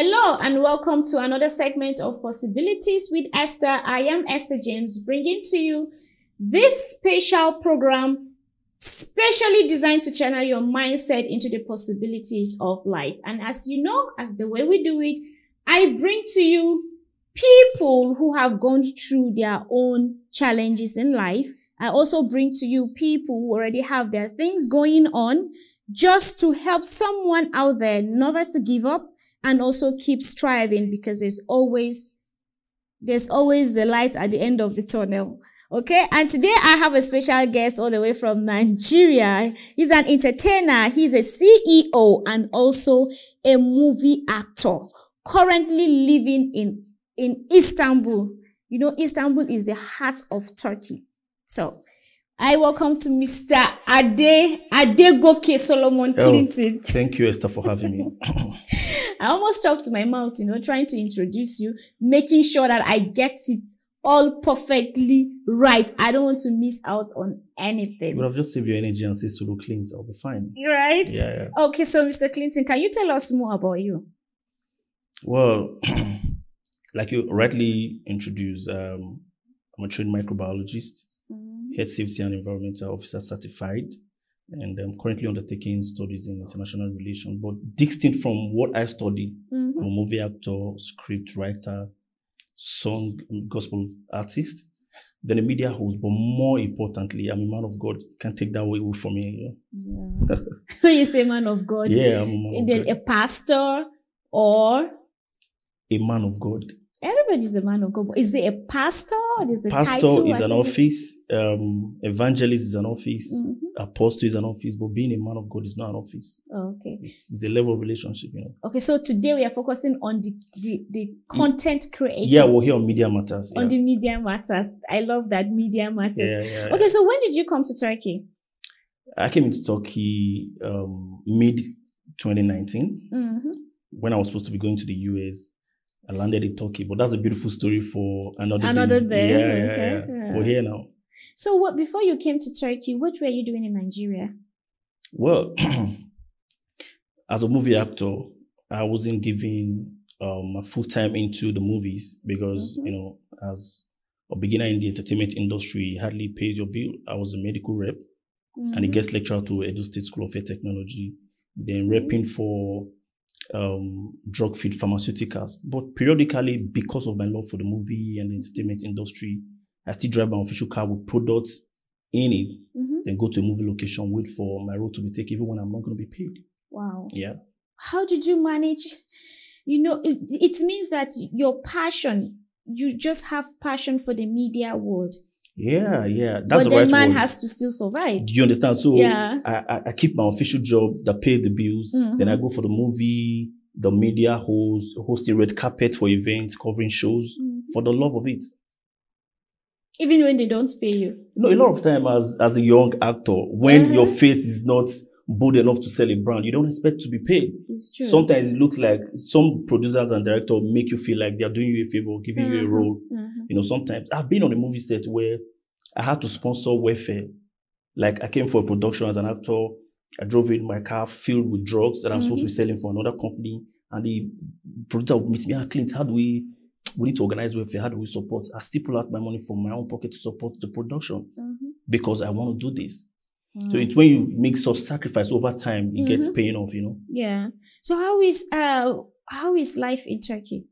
Hello and welcome to another segment of Possibilities with Esther. I am Esther James, bringing to you this special program specially designed to channel your mindset into the possibilities of life. And as you know, as the way we do it, I bring to you people who have gone through their own challenges in life. I also bring to you people who already have their things going on, just to help someone out there never to give up and also keep striving, because there's always the light at the end of the tunnel. Okay, and today I have a special guest all the way from Nigeria. He's an entertainer, he's a CEO and also a movie actor, currently living in Istanbul. You know, Istanbul is the heart of Turkey. So I welcome to Mr. Adegoke Solomon Clinton. Thank you, Esther, for having me. I almost talked to my mouth, trying to introduce you, making sure that I get it all perfectly right. I don't want to miss out on anything. You would have just saved your energy and said Solo Clint. I'll be fine. Right? Yeah. Okay, so Mr. Clinton, can you tell us more about you? Well, like you rightly introduced, I'm a trained microbiologist, head safety and environmental officer certified, and I'm currently undertaking studies in international relations. But distinct from what I studied, I'm a movie actor, script writer, song, gospel artist, then a media host. But more importantly, I'm a man of God. Can't take that away from me. Yeah. When you say man of God, yeah, I'm a man of God. A pastor or a man of God. Everybody's a man of God. Is it a pastor? Is it a pastor title? Is an office. Evangelist is an office. Apostle is an office. But being a man of God is not an office. Oh, okay. It's a level of relationship, Okay, so today we are focusing on the content creator. Yeah, we're here on Media Matters. On the Media Matters. I love that, Media Matters. Yeah. Okay, so when did you come to Turkey? I came into Turkey mid-2019 when I was supposed to be going to the US. I landed in Turkey, but that's a beautiful story for another day. Yeah. We're here now. So before you came to Turkey, what were you doing in Nigeria? Well, as a movie actor, I wasn't giving a full time into the movies because, as a beginner in the entertainment industry, it hardly pays your bill. I was a medical rep and a guest lecturer to Edo State School of Air Technology, then repping for drug-free pharmaceuticals. But periodically, because of my love for the movie and the entertainment industry, I still drive my official car with products in it, then go to a movie location, wait for my role to be taken, even when I'm not going to be paid. Wow. Yeah. How did you manage? It means that your passion, you just have passion for the media world. Yeah. That's the right word. But the man has to still survive. Do you understand? So yeah. I keep my official job that pays the bills. Then I go for the movie, the media host, hosting red carpet for events, covering shows for the love of it. Even when they don't pay you? A lot of time as a young actor, when your face is not bold enough to sell a brand, you don't expect to be paid. It's true. Sometimes it looks like some producers and directors make you feel like they're doing you a favor, giving you a role. Sometimes I've been on a movie set where I had to sponsor welfare. Like I came for a production as an actor. I drove in my car filled with drugs that I'm supposed to be selling for another company. And the producer would meet me, Clint, how do we need to organize welfare? How do we support? I still pull out my money from my own pocket to support the production because I want to do this. So it's when you make such sacrifice over time, it gets paying off, Yeah. So how is life in Turkey?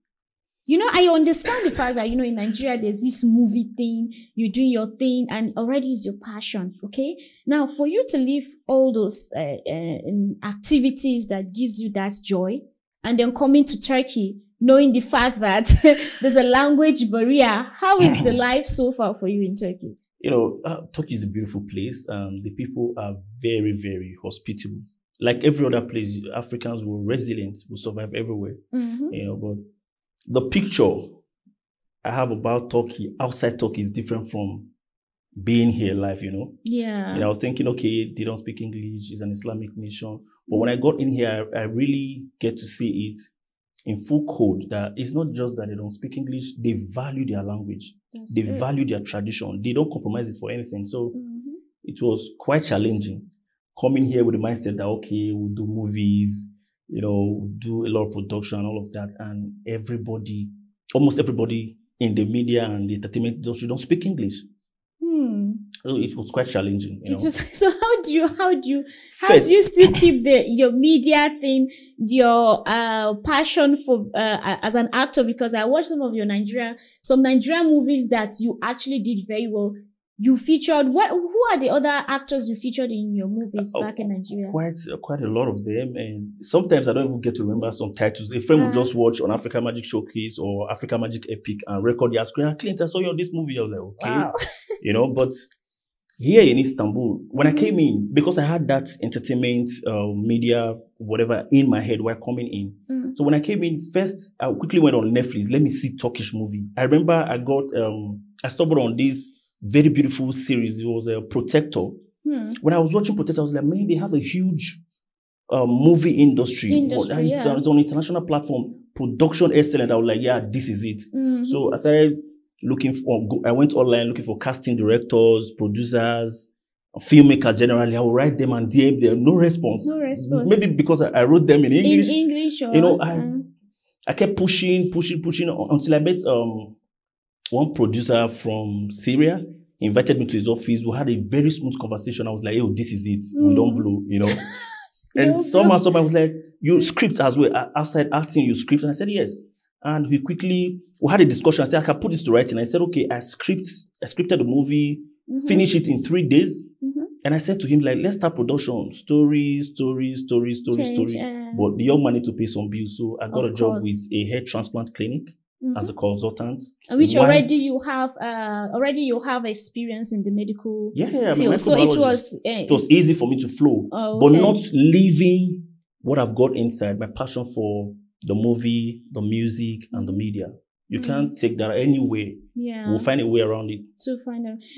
I understand the fact that, in Nigeria, there's this movie thing, you're doing your thing, and already is your passion, okay? Now, for you to leave all those activities that gives you that joy, and then coming to Turkey, knowing the fact that there's a language barrier, how is the life so far for you in Turkey? Turkey is a beautiful place. The people are very, very hospitable. Like every other place, Africans were resilient, will survive everywhere, but the picture I have about Turkey outside Turkey is different from being here live, Yeah. I was thinking, okay, they don't speak English, it's an Islamic nation. But when I got in here, I really get to see it in full code that it's not just that they don't speak English, they value their language. They value their tradition. They don't compromise it for anything. So it was quite challenging coming here with the mindset that, okay, we'll do movies, do a lot of production and all of that. And almost everybody in the media and the entertainment industry don't speak English. So it was quite challenging. It was. So how do you still keep your media thing, your passion for as an actor? Because I watched some Nigerian movies that you actually did very well. You featured who are the other actors you featured in your movies back in Nigeria? Quite a lot of them, and sometimes I don't even get to remember some titles. A friend will just watch on Africa Magic Showcase or Africa Magic Epic and record their screen. Clint, I saw you on this movie. I was like, okay, wow. But here in Istanbul, when I came in, because I had that entertainment, media, whatever in my head while coming in. So when I came in, first I quickly went on Netflix. Let me see Turkish movie. I remember I stumbled on this very beautiful series. It was a Protector. When I was watching Protector, I was like, man, they have a huge movie industry. It's on international platform. Production excellent. I was like, yeah, this is it. So I started I went online looking for casting directors, producers, filmmakers generally. I would write them and DM them. No response. Maybe because I wrote them in English. In English, or I kept pushing until I met one producer from Syria. Invited me to his office. We had a very smooth conversation. I was like, "Oh, this is it. We don't blow, And somehow I was like, "You script as well. Outside acting, you script." And I said, "Yes." And we had a discussion. I said, "I can put this to writing." I said, "Okay." I scripted the movie, finish it in 3 days. And I said to him, like, let's start production. Story. But the young man need to pay some bills. So I got a job with a hair transplant clinic as a consultant. Which already you have experience in the medical field. So it was easy for me to flow. But not leaving what I've got inside, my passion for the movie, the music, and the media. You can't take that anywhere. Yeah. We'll find a way around it.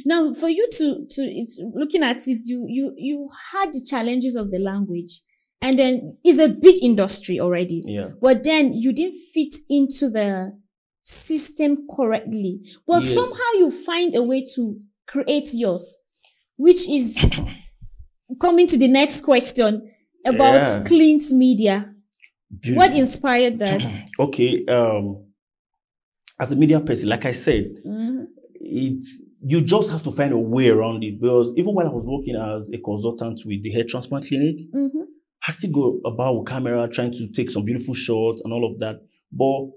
Now, for you it's looking at it, you had the challenges of the language. And then it's a big industry already. Yeah. But then you didn't fit into the system correctly. But somehow you find a way to create yours, which is coming to the next question about Clint Media. Beautiful. What inspired that? Okay. As a media person, like I said, you just have to find a way around it. Because even while I was working as a consultant with the hair transplant clinic, I still go about with camera, trying to take some beautiful shots and all of that. But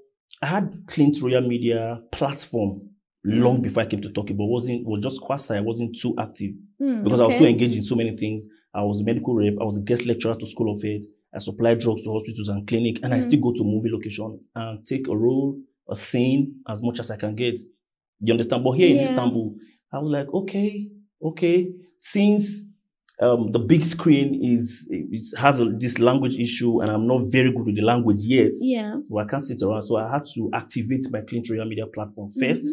I had Clint Media platform long before I came to Turkey, but was just quasi. I wasn't too active because I was too engaged in so many things. I was a medical rep. I was a guest lecturer to School of Health. I supply drugs to hospitals and clinic, and I still go to movie location and take a role, a scene as much as I can get. You understand? But here in Istanbul, I was like, okay. Since the big screen has this language issue, and I'm not very good with the language yet. Yeah. So I can't sit around. So I had to activate my Clint Media platform first.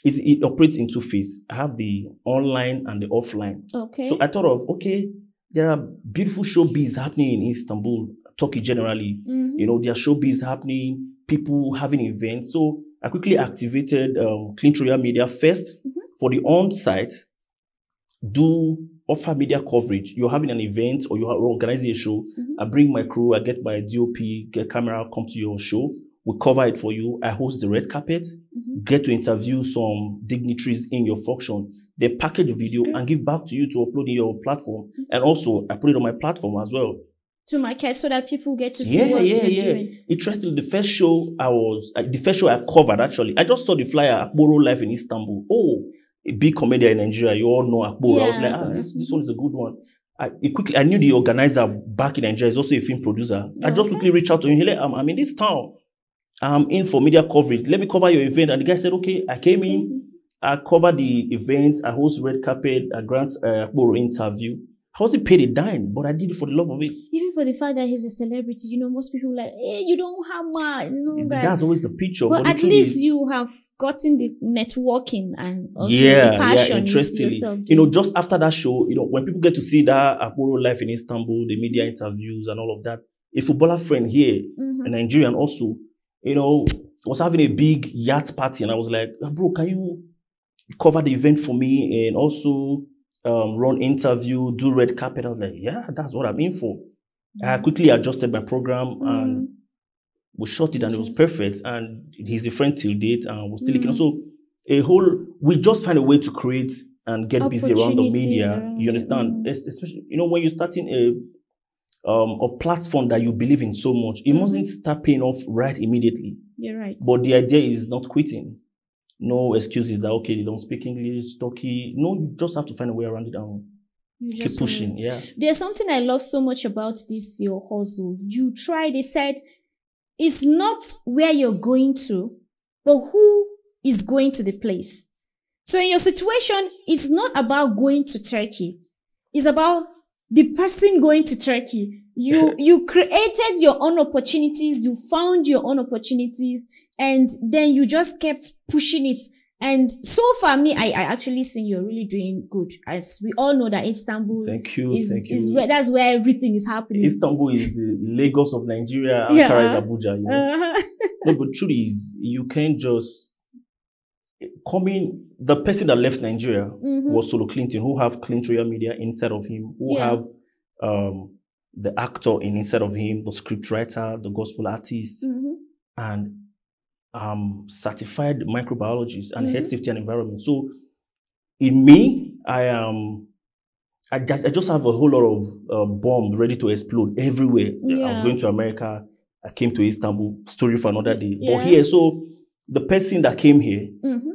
It operates in 2 phases. I have the online and the offline. Okay. So I thought of, there are beautiful showbiz happening in Istanbul, Turkey generally. There are showbiz happening, people having events. So I quickly activated Clint Media first for the on-site, offer media coverage. You're having an event or you're organizing a show. I bring my crew, I get my DOP, get camera, come to your show. We cover it for you. I host the red carpet, get to interview some dignitaries in your function, then package the video and give back to you to upload in your platform. And also, I put it on my platform as well. To market so that people get to see what you're doing. Interestingly, the first show I covered, actually, I just saw the flyer, Akboro Life in Istanbul. Oh, a big comedian in Nigeria. You all know Akboro. I was like, this one is a good one. I knew the organizer back in Nigeria is also a film producer. I just quickly reached out to him. Hey, I'm in this town. I'm in for media coverage. Let me cover your event. And the guy said, okay. I came in. I covered the events. I host red carpet. I grant Akboro interview. I wasn't paid a dime, but I did it for the love of it. Even for the fact that he's a celebrity, most people like, hey, you don't have much. That's always the picture. But at least you have gotten the networking and also the passion. Yeah, interestingly. Just after that show, when people get to see that Akboro Life in Istanbul, the media interviews and all of that, a footballer friend here, a Nigerian also, was having a big yacht party, and I was like, bro, can you cover the event for me and also run interview, do red carpet? I was like, yeah, that's what I'm in for. I quickly adjusted my program and we shot it and it was perfect. And he's a friend till date and we're still looking. So we just find a way to create and get busy around the media. You understand? Especially, when you're starting a platform that you believe in so much, it mustn't start paying off right immediately. You're right. But the idea is not quitting. No excuses that, okay, they don't speak English, Turkey. No, you just have to find a way around it and keep pushing. Yeah. There's something I love so much about this, your hustle. They said, it's not where you're going to, but who is going to the place. So in your situation, it's not about going to Turkey. It's about the person going to Turkey. You created your own opportunities. You found your own opportunities. And then you just kept pushing it. And so far, I actually think you're really doing good. As we all know that Istanbul is that's where everything is happening. Istanbul is the Lagos of Nigeria. Ankara is Abuja. No, but truly is, you can't just the person that left Nigeria was Solo Clinton, who have Clint Media inside of him, who have the actor inside of him, the scriptwriter, the gospel artist, and certified microbiologist and health safety and environment. So in me, I just have a whole lot of bombs ready to explode everywhere. I was going to America. I came to Istanbul, story for another day. But here, so the person that came here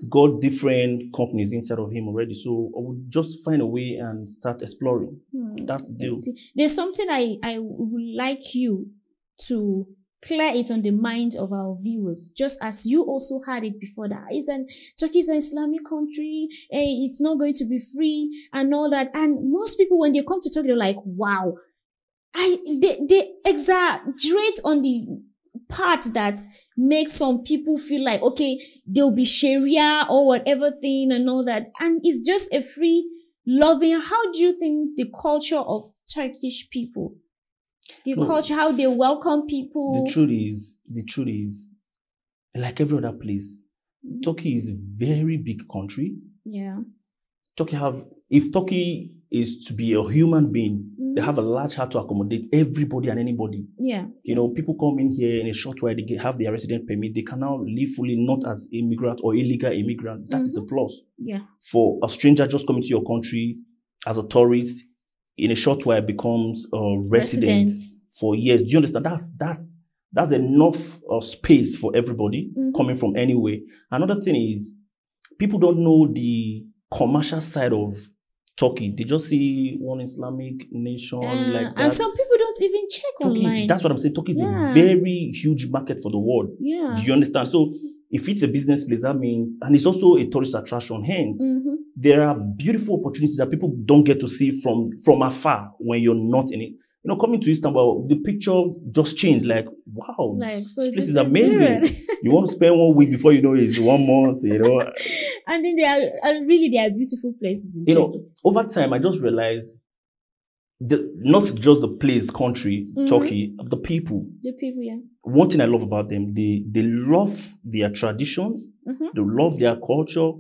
got different companies inside of him already. So I would just find a way and start exploring. That's the deal. There's something I would like you to clear it on the mind of our viewers, just as you also had it before, that Turkey is an Islamic country, it's not going to be free and all that. And most people, when they come to Turkey, they're like, wow. They exaggerate on the part that makes some people feel like, okay, there'll be Sharia or whatever thing and all that. And it's just a free loving. How do you think the culture of Turkish people, culture, how they welcome people? The truth is, like every other place, Turkey is a very big country. Yeah. If Turkey is to be a human being, they have a large heart to accommodate everybody and anybody. Yeah. People come in here in a short while, they have their resident permit. They can now live fully, not as immigrant or illegal immigrant. That is a plus. Yeah. For a stranger just coming to your country as a tourist, in a short while becomes a resident for years. Do you understand? That's enough space for everybody coming from anywhere. Another thing is, people don't know the commercial side of Turkey. They just see one Islamic nation like that. And some people don't even check online. That's what I'm saying. Turkey is a very huge market for the world. Yeah. Do you understand? So if it's a business place, that means, and it's also a tourist attraction. Hence, there are beautiful opportunities that people don't get to see from afar when you're not in it. Coming to Istanbul, the picture just changed. Like, wow, this place is amazing. You want to spend 1 week before you know it's 1 month, And then there are beautiful places in Turkey. Over time, I just realized not just the place, country, Turkey, the people. The people, yeah. One thing I love about them, they love their tradition, they love their culture,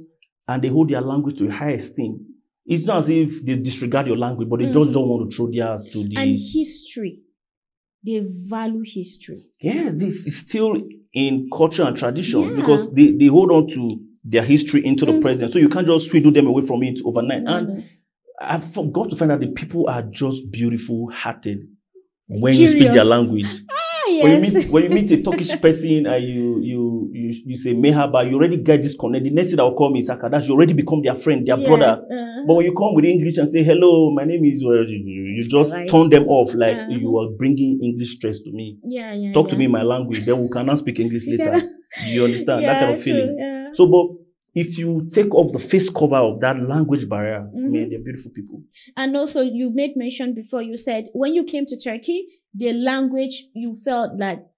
and they hold their language to a high esteem. It's not as if they disregard your language, but they just don't want to throw theirs to the... And history. They value history. Yes, this is still in culture and tradition because they hold on to their history into the present. So you can't just swindle them away from it overnight. And I forgot to find out that people are just beautiful-hearted when you speak their language. Yes. When you meet a Turkish person and you say mehaba, you already get this connect. The next thing that will come is Akadash. You already become their friend, their brother. But when you come with English and say hello, my name is, you just turn them off like you are bringing English stress to me. Talk to me in my language, then we cannot speak English later. You understand that kind of feeling? Yeah. So, but if you take off the face cover of that language barrier, man, they're beautiful people. And also, you made mention before, you said when you came to Turkey, the language, you felt that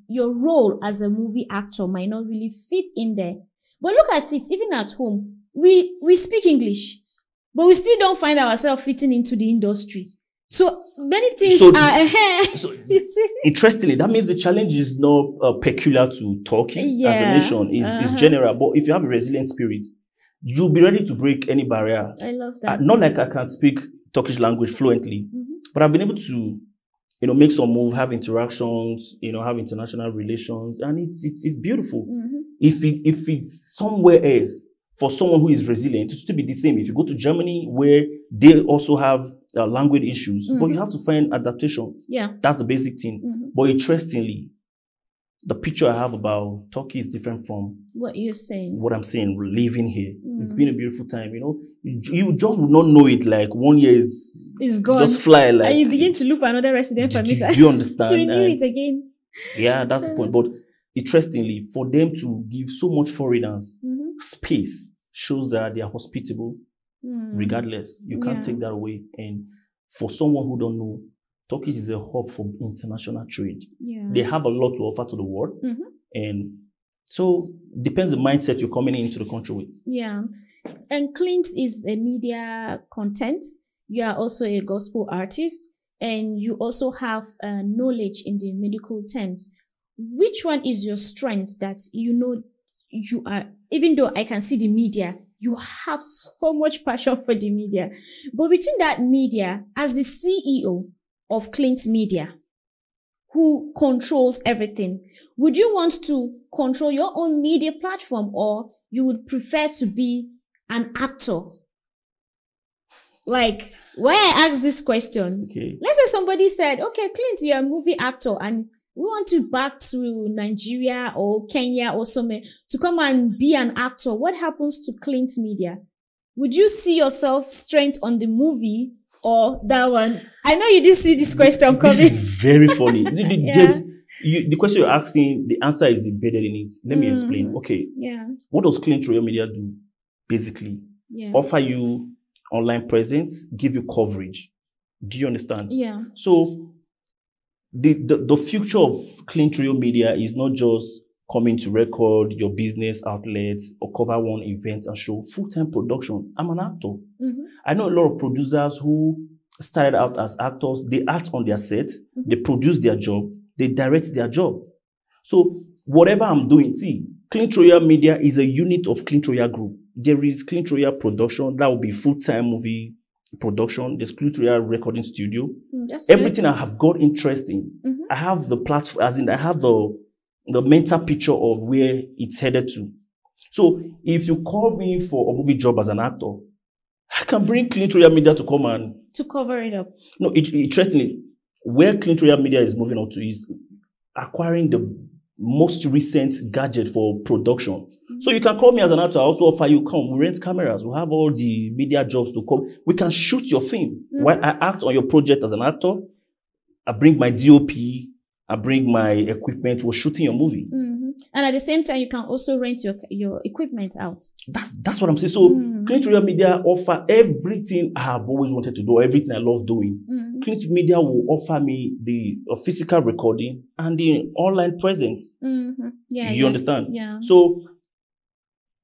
your role as a movie actor might not really fit in there. But look at it, even at home, we speak English, but we still don't find ourselves fitting into the industry. So many things are ahead. So interestingly, that means the challenge is not peculiar to Turkey as a nation. It's general. But if you have a resilient spirit, you'll be ready to break any barrier. I love that. Not like I can speak Turkish language fluently, but I've been able to make some move, have interactions, have international relations, and it's beautiful. If it's somewhere else, for someone who is resilient, it still be the same. If you go to Germany, where they also have language issues, but you have to find adaptation. Yeah, that's the basic thing. But interestingly, the picture I have about Turkey is different from what you're saying. What I'm saying, living here. It's been a beautiful time. You just would not know it. Like 1 year is gone. Just fly. Like, and you begin to look for another resident permit. Do you understand? To renew it again. Yeah, that's the point. But interestingly, for them to give so much foreigners space shows that they are hospitable. Regardless, you can't take that away. And for someone who don't know, Turkey is a hub for international trade. Yeah. They have a lot to offer to the world. And so depends the mindset you're coming into the country with. Yeah. And Clint is a media content. You are also a gospel artist, and you also have knowledge in the medical terms. Which one is your strength that you are, even though I can see the media, you have so much passion for the media. But between that media, as the CEO of Clint Media, who controls everything, would you want to control your own media platform, or you would prefer to be an actor? Like, why I ask this question? Okay. Let's say somebody said, okay, Clint, you're a movie actor and we want you back to Nigeria or Kenya or somewhere to come and be an actor. What happens to Clint Media? Would you see yourself strength on the movie or that one? I know you did see this question coming. This is very funny. The question you're asking, the answer is embedded in it. Let me explain. Okay. Yeah. What does Clint Media do? Basically, offer you online presence, give you coverage. Do you understand? Yeah. So the future of Clint Media is not just coming to record your business outlets or cover one event and show. Full-time production. I'm an actor. I know a lot of producers who started out as actors. They act on their sets. They produce their job. They direct their job. So whatever I'm doing, see, Clint Media is a unit of Clint Group. There is Clint Production. That will be full-time movie production. There's Clint recording studio. Everything I have got interest in. I have the platform, as in I have the mental picture of where it's headed to. So if you call me for a movie job as an actor, I can bring Clint Media to come and to cover it up. No, interestingly, where Clint Media is moving on to is acquiring the most recent gadget for production. So you can call me as an actor. I also offer you, come, we rent cameras. We have all the media jobs to come. We can shoot your film. While I act on your project as an actor, I bring my DOP, I bring my equipment, we're shooting your movie. And at the same time, you can also rent your equipment out. That's what I'm saying. So Clint Media offer everything I have always wanted to do, everything I love doing. Clint Media will offer me the physical recording and the online presence. You understand? Yeah. So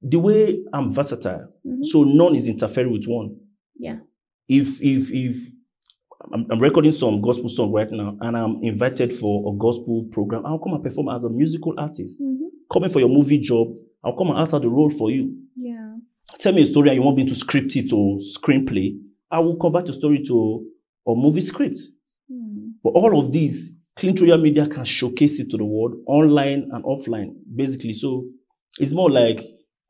the way I'm versatile, so none is interfering with one. Yeah. If I'm recording some gospel song right now and I'm invited for a gospel program, I'll come and perform as a musical artist. Coming for your movie job, I'll come and alter the role for you. Yeah. Tell me a story and you want me to script it or screenplay, I will convert your story to a movie script. But all of these, Clint Media can showcase it to the world, online and offline, basically. So it's more like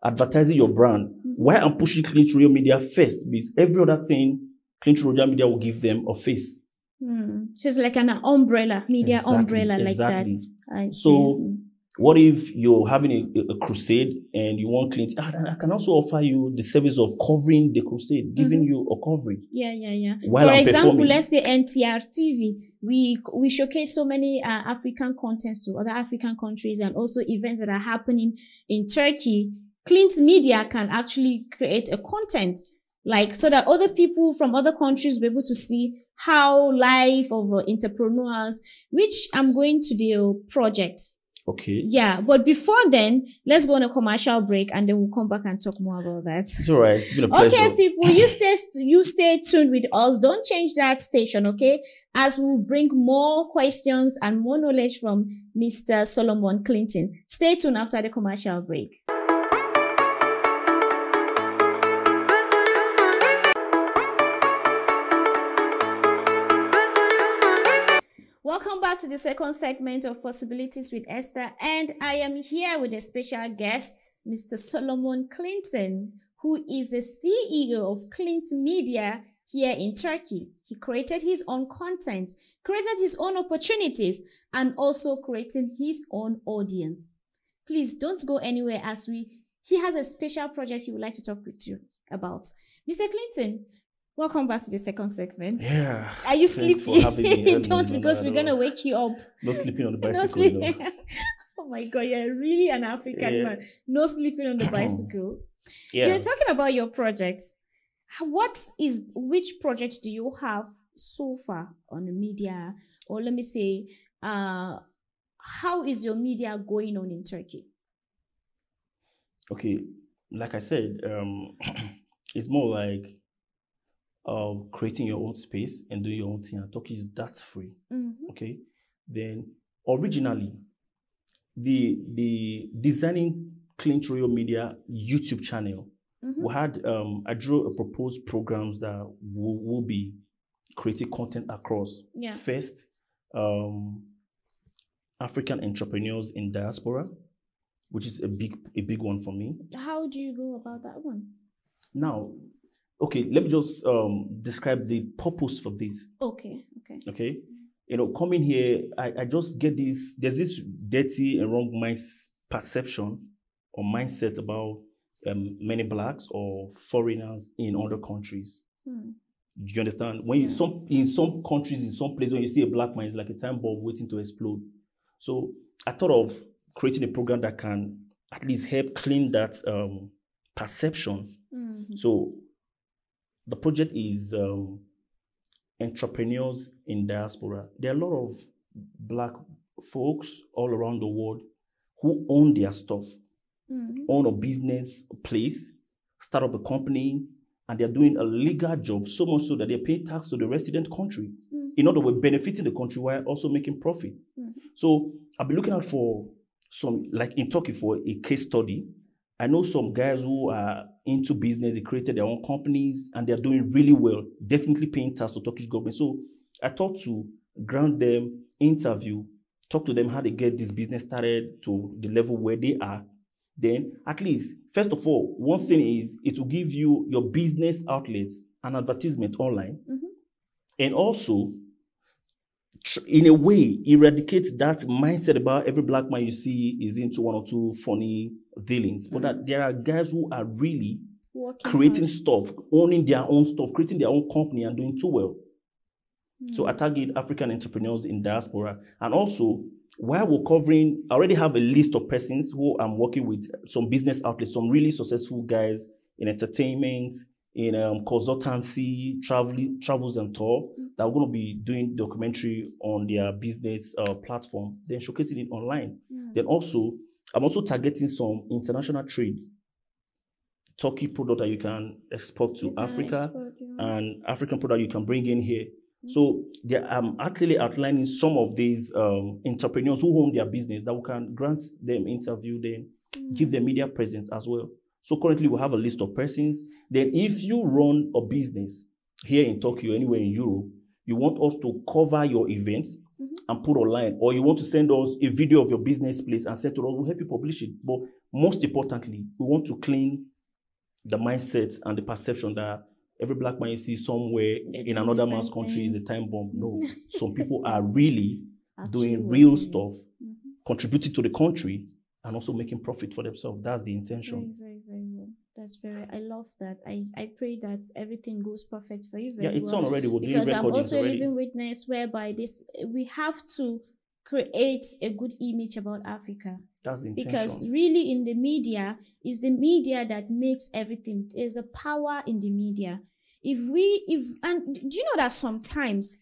advertising your brand. Why I'm pushing Clint Media first, because every other thing, Clint Media will give them a face. So it's like an umbrella, media umbrella like that. So what if you're having a crusade and you want Clint? I can also offer you the service of covering the crusade, giving you a coverage. Yeah. While For I'm example, performing. let's say Ntr TV. We showcase so many African contents to other African countries and also events that are happening in Turkey. Clint Media can actually create a content like so that other people from other countries will be able to see how life of entrepreneurs, which I'm going to the project. Okay. Yeah, but before then, let's go on a commercial break and then we'll come back and talk more about that. It's all right. It's been a pleasure. Okay, people, you stay tuned with us. Don't change that station, okay? As we'll bring more questions and more knowledge from Mr. Solomon Clinton. Stay tuned after the commercial break. Welcome back to the second segment of Possibilities with Esther, and I am here with a special guest, Mr. Solomon Clinton, who is the CEO of Clint Media here in Turkey. He created his own content, created his own opportunities, and also creating his own audience. Please don't go anywhere as he has a special project he would like to talk with you about. Mr. Clinton, welcome back to the second segment. Yeah. Are you Thanks sleeping? for having me. Don't, because we're going to wake you up. No sleeping on the bicycle. No sleeping. Oh my God, you're really an African man. No sleeping on the bicycle. Yeah. You're talking about your projects. Which project do you have so far on the media? Or let me say, how is your media going on in Turkey? Okay, like I said, it's more like creating your own space and doing your own thing. And Turkey is that free. Okay, then originally, the designing Clint Media YouTube channel, we had I drew a proposed programs that will be creating content across. Yeah. First, African entrepreneurs in diaspora, which is a big one for me. How do you go about that one? Now, okay, let me just describe the purpose for this. Okay. You know, coming here, I just get there's this dirty and wrong perception or mindset about many blacks or foreigners in other countries. Do you understand? When in some countries, in some places, when you see a black man, it's like a time bomb waiting to explode. So I thought of creating a program that can at least help clean that perception. So the project is entrepreneurs in diaspora. There are a lot of black folks all around the world who own their stuff, own a business place, start up a company, and they're doing a legal job, so much so that they're paying tax to the resident country. In other words, benefiting the country while also making profit. So I'll be looking out for some, like in Turkey, for a case study. I know some guys who are into business, they created their own companies and they're doing really well, definitely paying tax to Turkish government. So I thought to grant them interview, talk to them how they get this business started to the level where they are. Then at least, first of all, one thing is it will give you your business outlet an advertisement online. And also, in a way, eradicates that mindset about every black man you see is into one or two funny dealings. But that there are guys who are really creating stuff, owning their own stuff, creating their own company and doing too well. So I target African entrepreneurs in diaspora. And also, while we're covering, I already have a list of persons who I'm working with, some business outlets, some really successful guys in entertainment, in consultancy, travels and tour, that are going to be doing documentary on their business platform, then showcasing it online. Then also, I'm also targeting some international trade, Turkey product that you can export to Africa, and African product you can bring in here. So I'm actually outlining some of these entrepreneurs who own their business that we can grant them, interview them, give them media presence as well. So currently we have a list of persons. Then if you run a business here in Turkey or anywhere in Europe, you want us to cover your events and put online, or you want to send us a video of your business place and send to us, we'll help you publish it. But most importantly, we want to clean the mindset and the perception that every black man you see somewhere in another man's country is a time bomb. No, some people are really doing real stuff, contributing to the country, and also making profit for themselves. That's the intention. Very, very well. I love that. I pray that everything goes perfect for you. It's on already. We're doing because I'm recordings also a already. living witness whereby we have to create a good image about Africa. That's the intention. Because really in the media, it's the media that makes everything. There's a power in the media. And do you know that sometimes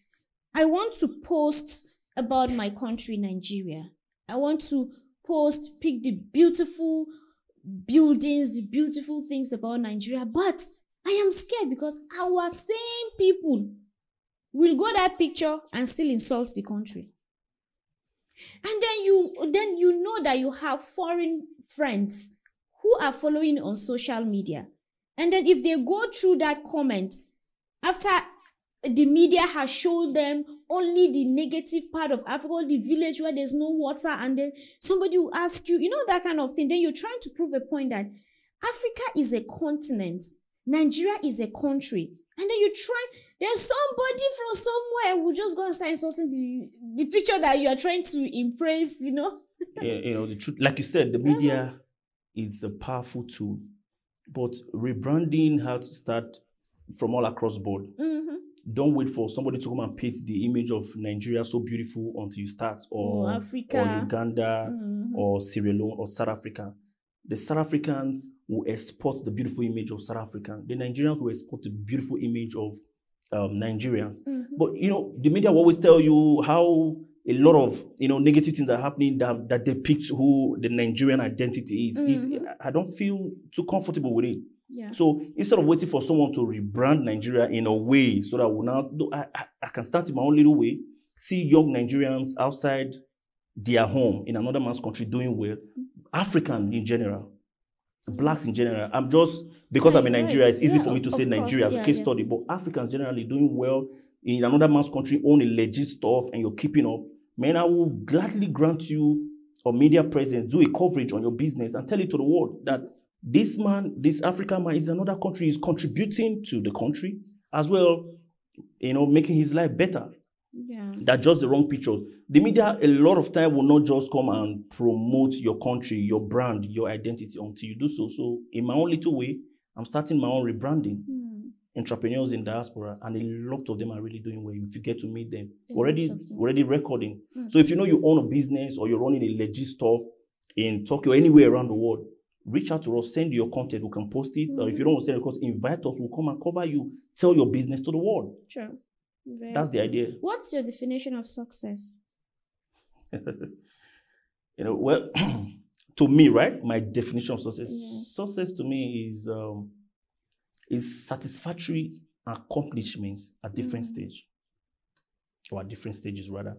I want to post about my country, Nigeria. I want to pick the beautiful buildings, the beautiful things about Nigeria, but I am scared because our same people will go that picture and still insult the country. And then you know that you have foreign friends who are following on social media. And then if they go through that comment, after the media has shown them only the negative part of Africa, the village where there's no water, and then somebody will ask you, that kind of thing. Then you're trying to prove a point that Africa is a continent, Nigeria is a country, and then there's somebody from somewhere who just go and start insulting the picture that you are trying to impress, The truth, like you said, the media is a powerful tool, but rebranding has to start from all across board. Don't wait for somebody to come and paint the image of Nigeria so beautiful until you start, or Africa, or Uganda, or Sierra Leone, or South Africa. The South Africans will export the beautiful image of South Africa. The Nigerians will export the beautiful image of Nigerians. But the media will always tell you how a lot of negative things are happening that depicts who the Nigerian identity is. I don't feel too comfortable with it. Yeah. So instead of waiting for someone to rebrand Nigeria in a way so that we'll now, I can start in my own little way, see young Nigerians outside their home in another man's country doing well, African in general, blacks in general. I'm just, because I'm in Nigeria, it's easy for me to say Nigeria as a case study, but Africans generally doing well in another man's country, own a legit stuff, and you're keeping up. Man, I will gladly grant you a media presence, do a coverage on your business and tell it to the world that this man, this African man is in another country, is contributing to the country as well, making his life better. Yeah. That's just the wrong pictures. The media, a lot of time, will not just come and promote your country, your brand, your identity until you do so. So in my own little way, I'm starting my own rebranding. Entrepreneurs in diaspora, and a lot of them are really doing well. If you get to meet them, already recording. So if you own a business or you're running a legit stuff in Tokyo or anywhere around the world, reach out to us, send your content, we can post it. Or if you don't want to send your content, invite us, we'll come and cover you, tell your business to the world. Sure. That's the idea. What's your definition of success? Well, to me, right? My definition of success. Yes. Success to me is satisfactory accomplishments at different stage, or at different stages rather.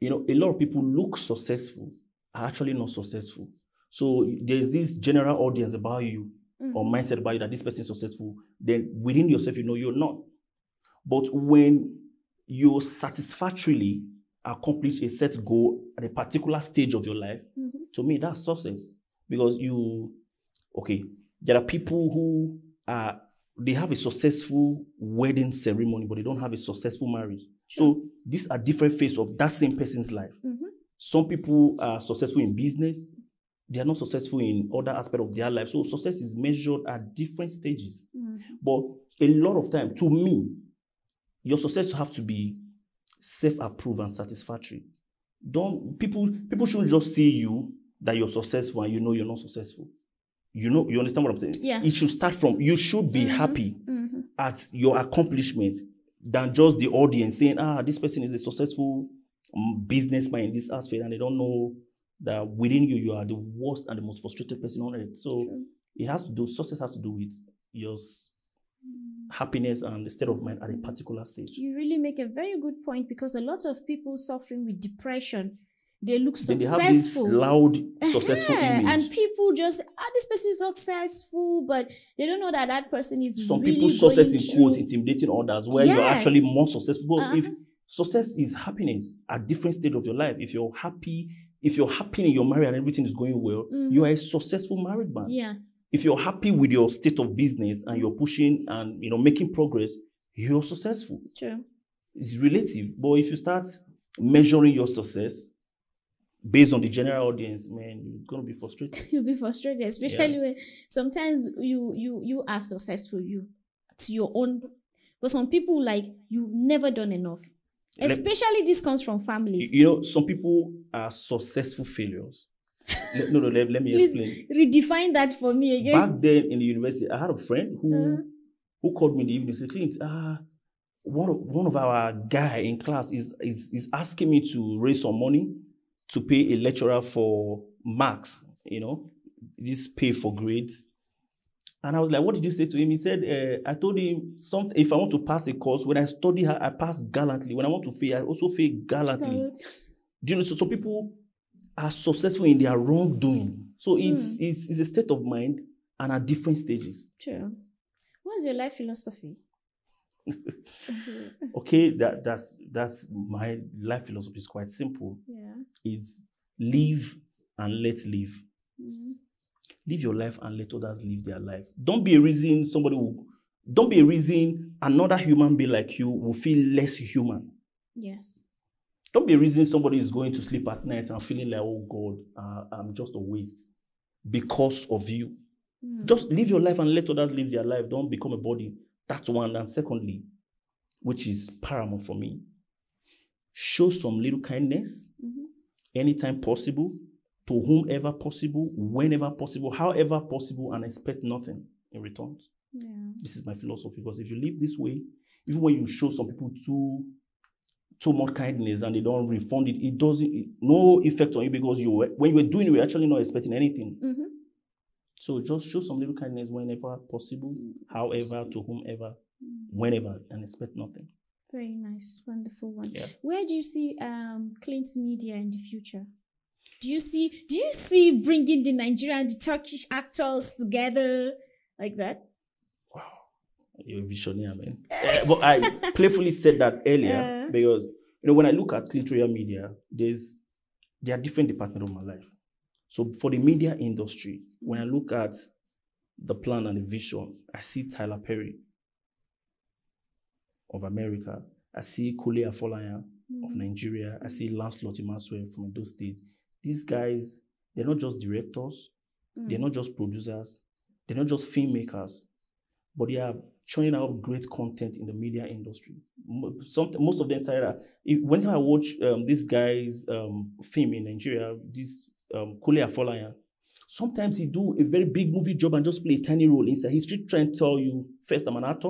A lot of people look successful, are actually not successful. So there's this general audience about you, or mindset about you that this person is successful. Then within yourself, you're not. But when you satisfactorily accomplish a set goal at a particular stage of your life, to me, that's success. Because there are people who they have a successful wedding ceremony, but they don't have a successful marriage. Sure. So these are different phases of that same person's life. Some people are successful in business. They are not successful in other aspects of their life. So success is measured at different stages. But a lot of time, to me, your success have to be self-approved and satisfactory. People shouldn't just see you that you're successful and you're not successful. You understand what I'm saying? Yeah. It should start from, you should be happy at your accomplishment than just the audience saying, this person is a successful businessman in this aspect, and they don't know that within you are the worst and the most frustrated person on earth. So success has to do with your happiness and the state of mind at a particular stage. You really make a very good point, because a lot of people suffering with depression, they look successful. They have this loud, successful image. And people just, this person is successful, but they don't know that person is Some really people's success in quote intimidating others, where you're actually more successful. But if success is happiness at different stage of your life, if you're happy in your marriage and everything is going well, you are a successful married man. Yeah. If you're happy with your state of business and you're pushing and making progress, you're successful. True. It's relative. But if you start measuring your success based on the general audience, man, you're gonna be frustrated. You'll be frustrated, especially when sometimes you are successful, to your own, but some people you've never done enough. Especially this comes from families. Some people are successful failures. Let me explain. Redefine that for me again. Back then in the university, I had a friend who called me in the evening and said, Clint, one of our guy in class is asking me to raise some money to pay a lecturer for marks, this pay for grades. And I was like, what did you say to him? He said, I told him, if I want to pass a course, when I study hard, I pass gallantly. When I want to fail, I also fail gallantly. Do you know, so some people are successful in their wrongdoing. So it's a state of mind and at different stages. True. What's your life philosophy? Okay, that's my life philosophy is quite simple. Yeah. It's live and let live. Mm-hmm. Live your life and let others live their life. Don't be a reason don't be a reason another human being like you will feel less human. Yes. Don't be a reason somebody is going to sleep at night and feeling like, oh God, I'm just a waste because of you. Just live your life and let others live their life. Don't become a body. That's one. And secondly, which is paramount for me, show some little kindness anytime possible, to whomever possible, whenever possible, however possible, and expect nothing in return. Yeah. This is my philosophy, because if you live this way, even when you show some people too much kindness and they don't refund it, it doesn't, no effect on you, because when you were doing it, you were actually not expecting anything. So just show some little kindness whenever possible, however, to whomever, whenever, and expect nothing. Very nice, wonderful one. Yeah. Where do you see Clint Media in the future? Do you see bringing the Nigerian and the Turkish actors together like that? Wow, you're a visionary, man. But I playfully said that earlier because when I look at Clint Media, there are different departments of my life. So for the media industry, when I look at the plan and the vision, I see Tyler Perry of America. I see Kule Afolayan of Nigeria. I see Lancelot Imasue from those states. These guys, they're not just directors. They're not just producers. They're not just filmmakers. But they are churning out great content in the media industry. Most of them started out. Whenever I watch this guy's film in Nigeria, this Kule Afolayan, sometimes he do a very big movie job and just play a tiny role inside. He's trying to tell you, first, I'm an actor,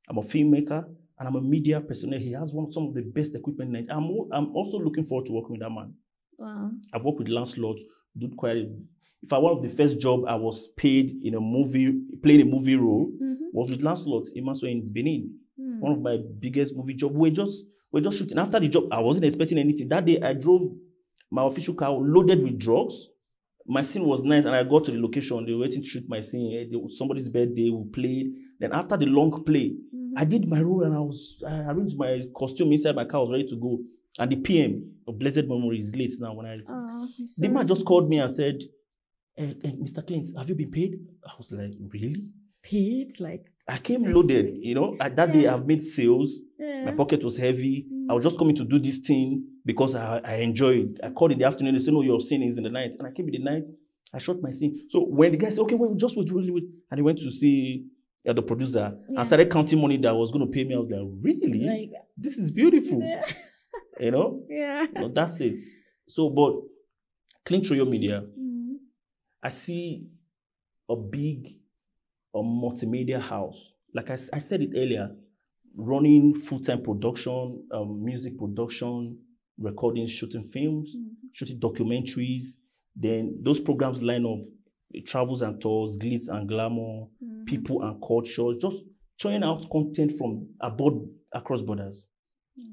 I'm a filmmaker, and I'm a media personnel. He has some of the best equipment in Nigeria. I'm also looking forward to working with that man. Wow. I've worked with Lancelot, if I one of the first job I was paid in a movie, playing a movie role, was with Lancelot Imasue in Benin. One of my biggest movie jobs. We're just shooting. After the job, I wasn't expecting anything. That day, I drove my official car loaded with drugs. My scene was night, and I got to the location. They were waiting to shoot my scene. There was somebody's birthday. We played. Then after the long play, I did my role, and I arranged my costume inside my car. I was ready to go. And the PM of Blessed Memory is late now. The man just called me and said, Mr. Clint, have you been paid? I was like, really? Paid? Like, I came loaded, That day I've made sales. My pocket was heavy. I was just coming to do this thing because I enjoyed. I called in the afternoon. They said, no, your scene is in the night. And I came in the night. I shot my scene. So when the guy said, okay, wait, just wait. And he went to see the producer and started counting money that was going to pay me. I was like, really? Like, this is beautiful. Yeah. That's it. So, but Clint Media, I see a big multimedia house. Like I said it earlier, running full-time production, music production, recording, shooting films, shooting documentaries. Then those programs line up travels and tours, glitz and glamour, people and cultures, just churning out content from across borders,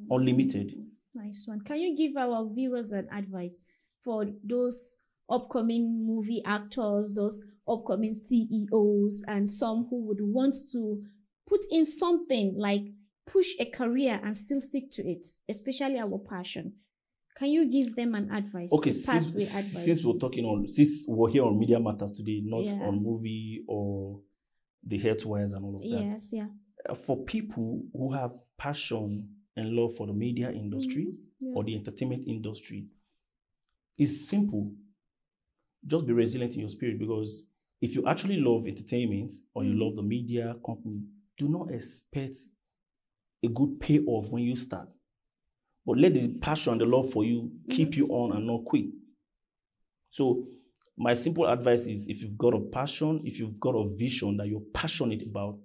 unlimited. Nice one. Can you give our viewers an advice for those upcoming movie actors, those upcoming CEOs, and some who would want to put in something like push a career and still stick to it, especially our passion? Can you give them an advice? Okay, since we're here on Media Matters today, not on movie or the health-wise and all of that. Yes. For people who have passion and love for the media industry or the entertainment industry, it's simple. Just be resilient in your spirit, because if you actually love entertainment or you love the media company, do not expect a good payoff when you start. But let the passion and the love for you keep you on and not quit. So my simple advice is, if you've got a passion, if you've got a vision that you're passionate about,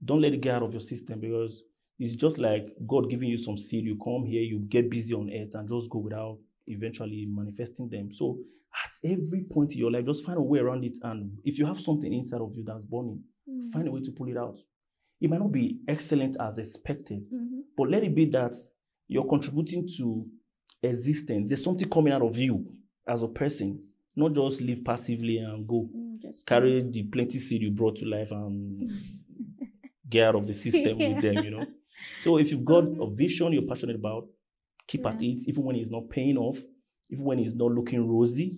don't let it get out of your system, because it's just like God giving you some seed. You come here, you get busy on earth and just go without eventually manifesting them. So at every point in your life, just find a way around it. And if you have something inside of you that's burning, find a way to pull it out. It might not be excellent as expected, but let it be that you're contributing to existence. There's something coming out of you as a person, not just live passively and go. Carry the plenty seed you brought to life and get out of the system with them, you know. So if you've got a vision you're passionate about, keep at it, even when it's not paying off, even when it's not looking rosy.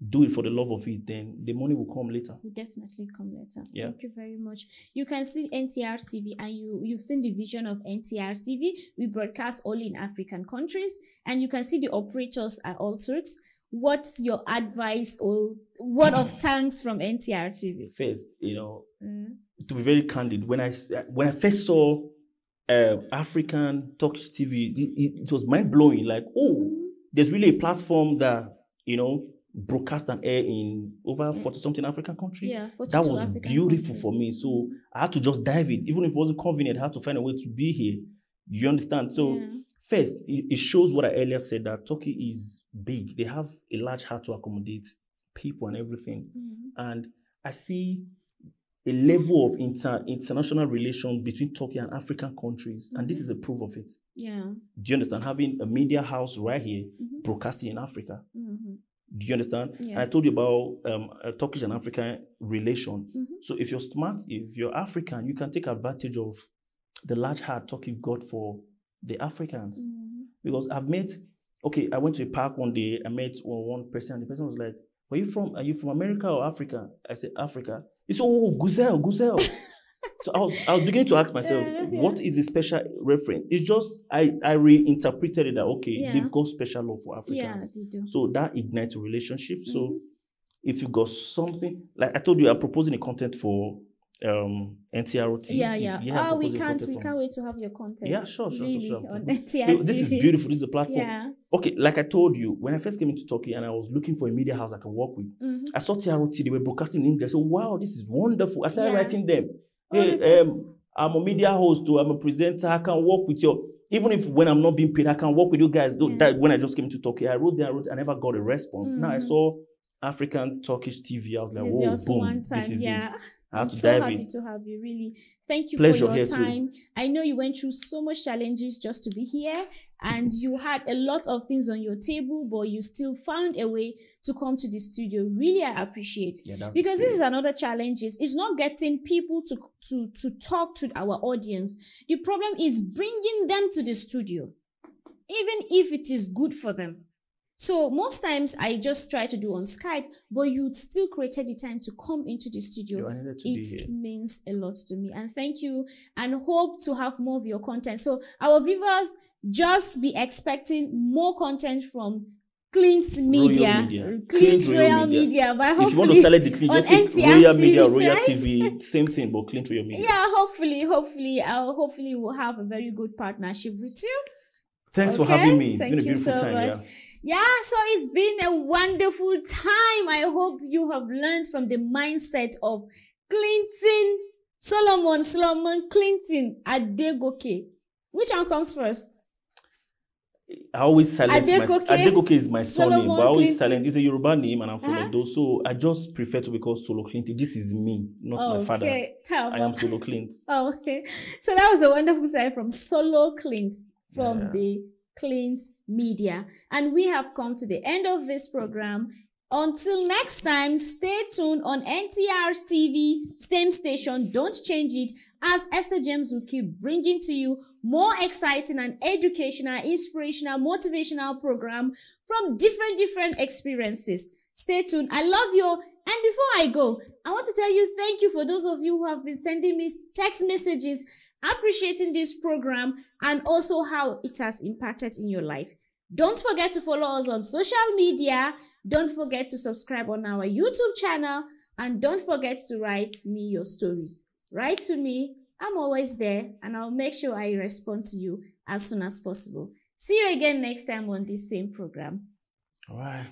Do it for the love of it, then the money will come later. Will definitely come later. Yeah. Thank you very much. You can see Ntr TV, and you've seen the vision of Ntr TV. We broadcast only in African countries, and you can see the operators are all Turks. What's your advice or word of thanks from Ntr TV? First, you know, to be very candid, when I first saw African Turkish TV, it was mind blowing. Like, oh, there's really a platform that, you know, broadcast and air in over 40-something African countries. Yeah, that was African beautiful countries. for me. So I had to just dive in. Even if it wasn't convenient, I had to find a way to be here. You understand? So first, it shows what I earlier said, that Turkey is big. They have a large heart to accommodate people and everything. And I see a level of international relation between Turkey and African countries. And this is a proof of it. Yeah. Do you understand? Having a media house right here broadcasting in Africa. Do you understand? Yeah. And I told you about a Turkish and African relation. So if you're smart, if you're African, you can take advantage of the large heart Turkey got for the Africans. Because I've met, I went to a park one day, I met one person, and the person was like, are you from America or Africa? I said, Africa. He said, oh, Guzel. So I was beginning to ask myself, what is the special reference? It's just, I reinterpreted it that, they've got special love for Africans. Yeah, they do. So that ignites a relationship. So if you got something, like I told you, I'm proposing a content for NTRT. Yeah. We can't wait to have your content. Yeah, sure. On NTR This is beautiful. This is a platform. Yeah. Okay, like I told you, when I first came into Turkey and I was looking for a media house I can work with, I saw TRT, they were broadcasting in English. So wow, this is wonderful. I started writing them. Hey, I'm a media host, I'm a presenter, I can work with you. Even if when I'm not being paid, I can work with you guys. That when I just came to Turkey, I wrote, I never got a response. Now I saw African Turkish TV, I was like, whoa, boom, this is it. I have to dive in. I'm so happy to have you, really. Thank you Pleasure for your time. Too. I know you went through so much challenges just to be here, and you had a lot of things on your table, but you still found a way to come to the studio. Really, I appreciate. Because this is another challenge. It's not getting people to talk to our audience. The problem is bringing them to the studio, even if it is good for them. So most times I just try to do on Skype, but you still created the time to come into the studio. It means a lot to me. And thank you, and hope to have more of your content. So our viewers, just be expecting more content from Clint Media. Clint Royal Media. But if you want to sell it, the Clint, just say Royal Media, Royal TV, same thing, but Clint Royal Media. Yeah, hopefully we'll have a very good partnership with you. Thanks for having me. It's been a beautiful time. Yeah, so it's been a wonderful time. I hope you have learned from the mindset of Solomon Clinton Adegoke. Which one comes first? I always silence myself. Adegoke is my surname, but I always silence. It's a Yoruba name, and I'm from Edo, so I just prefer to be called Solo Clinton. This is me, not my father. I am Solo Clint. Okay. So that was a wonderful time from Solo Clint, from the Clint Media. And we have come to the end of this program. Until next time, stay tuned on Ntr TV, same station, don't change it, as Esther James will keep bringing to you more exciting and educational, inspirational, motivational program from different experiences. Stay tuned. I love you. And before I go, I want to tell you thank you for those of you who have been sending me text messages appreciating this program and also how it has impacted in your life. Don't forget to follow us on social media. Don't forget to subscribe on our YouTube channel. And don't forget to write me your stories. Write to me. I'm always there, and I'll make sure I respond to you as soon as possible. See you again next time on this same program. All right.